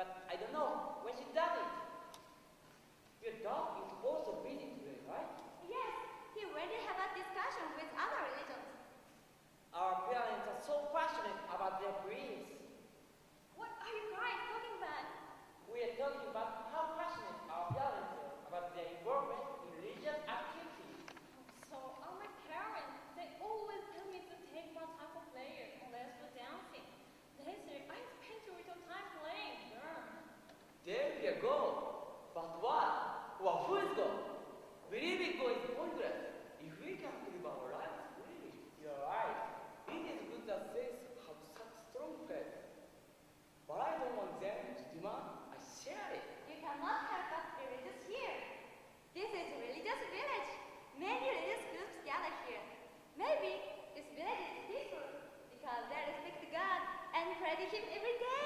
but I don't know when she done it. Your dog is also busy today, right? Yes, he went to have a discussion with other religions. Our parents are so passionate about their breeds. What are you guys talking about? We are talking about how passionate our parents are about their involvement in religious activities. So are my parents. They always tell me to take my time for playing or less for dancing. They say I spend too little time playing. There we go. But what? Well, who is God? Believing God is pointless. If we can live our lives freely, you're right. It is good that saints have such strong faith. But I don't want them to demand I share it. You cannot have us religious here. This is a religious village. Many religious groups gather here. Maybe this village is peaceful because they respect God and pray to Him every day.